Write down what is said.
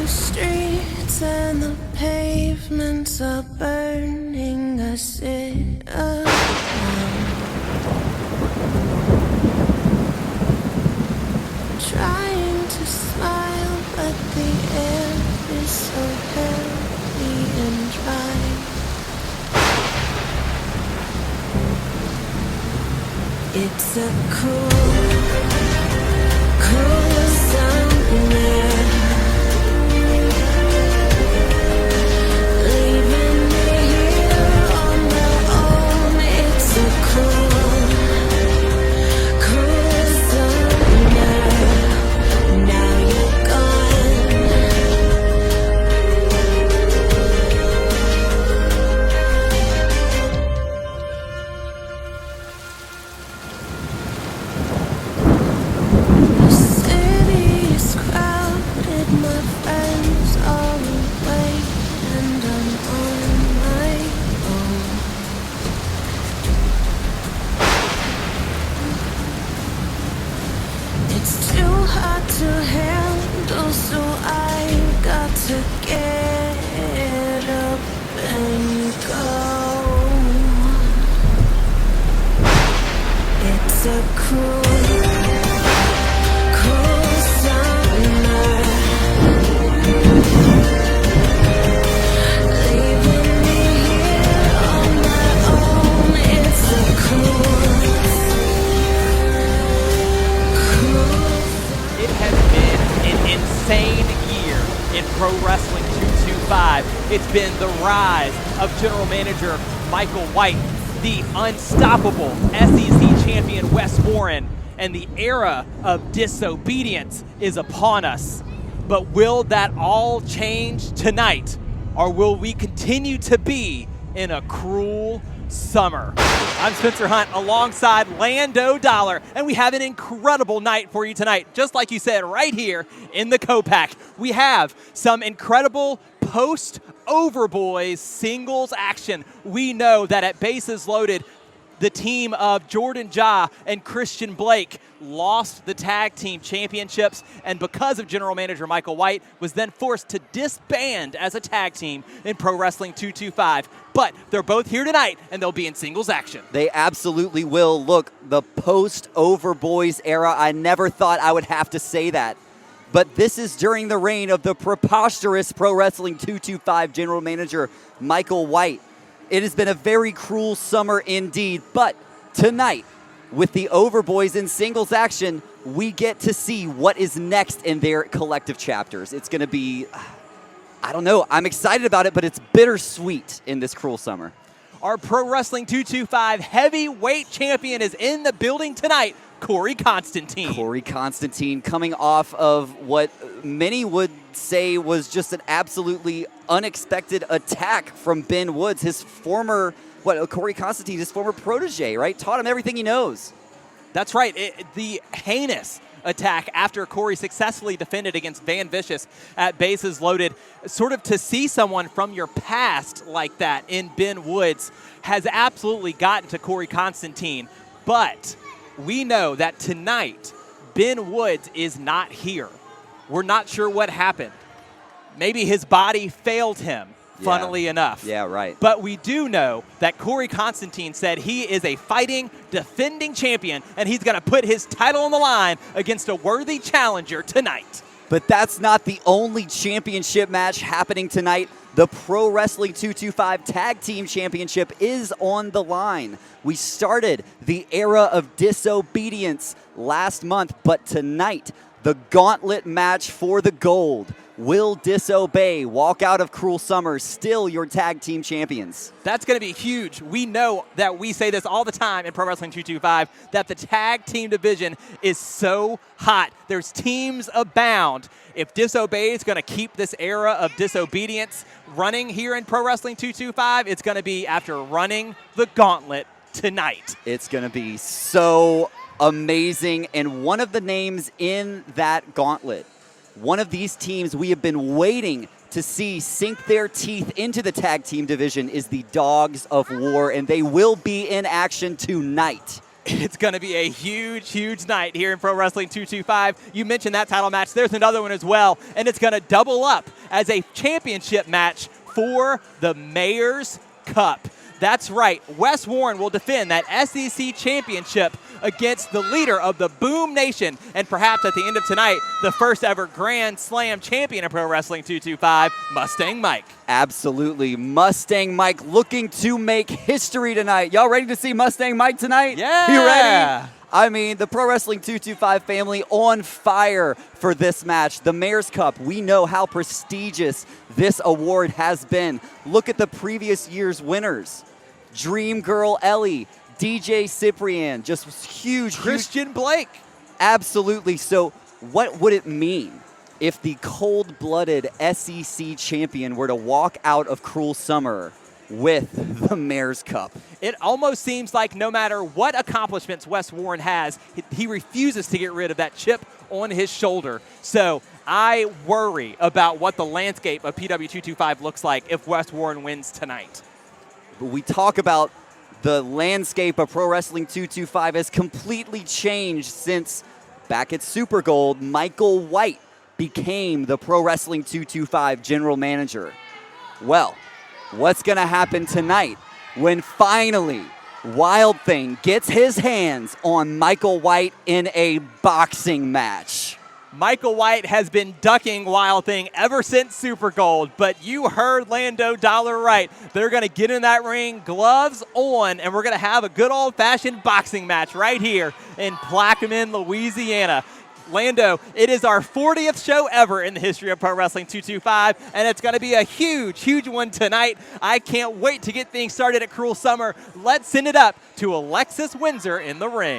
streets and the pavements are burning. I sit alone, trying to smile, but the air is so heavy and dry. It's a cruel summer. To handle, so I got to get up and go. It's a cruel summer, leaving me here on my own. It's a cruel. It has been an insane year in Pro Wrestling 225. It's been the rise of General Manager Michael White, the unstoppable SEC champion Wes Warren, and the era of disobedience is upon us. But will that all change tonight, or will we continue to be in a cruel summer? I'm Spencer Hunt alongside Lando Dollar, and we have an incredible night for you tonight. Just like you said, right here in the COPAC, we have some incredible post-Overboys singles action. We know that at Bases Loaded, the team of Jordan Ja and Christian Blake lost the tag team championships, and because of General Manager Michael White, was then forced to disband as a tag team in Pro Wrestling 225. But they're both here tonight, and they'll be in singles action. They absolutely will. Look, the post-Overboys era, I never thought I would have to say that. But this is during the reign of the preposterous Pro Wrestling 225 General Manager Michael White. It has been a very cruel summer indeed, but tonight, with the Overboys in singles action, we get to see what is next in their collective chapters. It's going to be, I don't know, I'm excited about it, but it's bittersweet in this cruel summer. Our Pro Wrestling 225 heavyweight champion is in the building tonight, Corey Constantine. Corey Constantine coming off of what many would say was just an absolutely unexpected attack from Ben Woods, his former, Corey Constantine, his former protege, right? Taught him everything he knows. That's right. The heinous attack after Corey successfully defended against Van Vicious at Bases Loaded. Sort of to see someone from your past like that in Ben Woods has absolutely gotten to Corey Constantine. But we know that tonight, Ben Woods is not here. We're not sure what happened. Maybe his body failed him, funnily enough. Yeah, right. But we do know that Corey Constantine said he is a fighting, defending champion, and he's going to put his title on the line against a worthy challenger tonight. But that's not the only championship match happening tonight. The Pro Wrestling 225 Tag Team Championship is on the line. We started the era of disobedience last month, but tonight, the gauntlet match for the gold. Will Disobey walk out of Cruel Summer still your tag team champions? That's going to be huge. We know that we say this all the time in Pro Wrestling 225, that the tag team division is so hot. There's teams abound. If Disobey is going to keep this era of disobedience running here in Pro Wrestling 225, it's going to be after running the gauntlet tonight. It's going to be so amazing. And one of the names in that gauntlet, one of these teams we have been waiting to see sink their teeth into the tag team division, is the Dogs of War, and they will be in action tonight. It's going to be a huge, huge night here in Pro Wrestling 225. You mentioned that title match. There's another one as well, and it's going to double up as a championship match for the Mayor's Cup. That's right. Wes Warren will defend that SEC championship against the leader of the Boom Nation, and perhaps at the end of tonight, the first ever Grand Slam champion of Pro Wrestling 225, Mustang Mike. Absolutely. Mustang Mike looking to make history tonight. Y'all ready to see Mustang Mike tonight? Yeah. You ready? I mean, the Pro Wrestling 225 family on fire for this match. The Mayor's Cup, we know how prestigious this award has been. Look at the previous year's winners. Dream Girl Ellie, DJ Cyprian, just huge. Christian Blake. Absolutely. So what would it mean if the cold-blooded SEC champion were to walk out of Cruel Summer with the Mayor's Cup? It almost seems like no matter what accomplishments Wes Warren has, he refuses to get rid of that chip on his shoulder. So I worry about what the landscape of PW225 looks like if Wes Warren wins tonight. But we talk about the landscape of Pro Wrestling 225 has completely changed since back at Super Gold, Michael White became the Pro Wrestling 225 general manager. Well, what's going to happen tonight when finally Wild Thing gets his hands on Michael White in a boxing match? Michael White has been ducking Wild Thing ever since Super Gold, but you heard Lando Dollar right. They're going to get in that ring, gloves on, and we're going to have a good old-fashioned boxing match right here in Plaquemine, Louisiana. Lando, it is our 40th show ever in the history of Pro Wrestling 225, and it's going to be a huge, huge one tonight. I can't wait to get things started at Cruel Summer. Let's send it up to Alexis Windsor in the ring.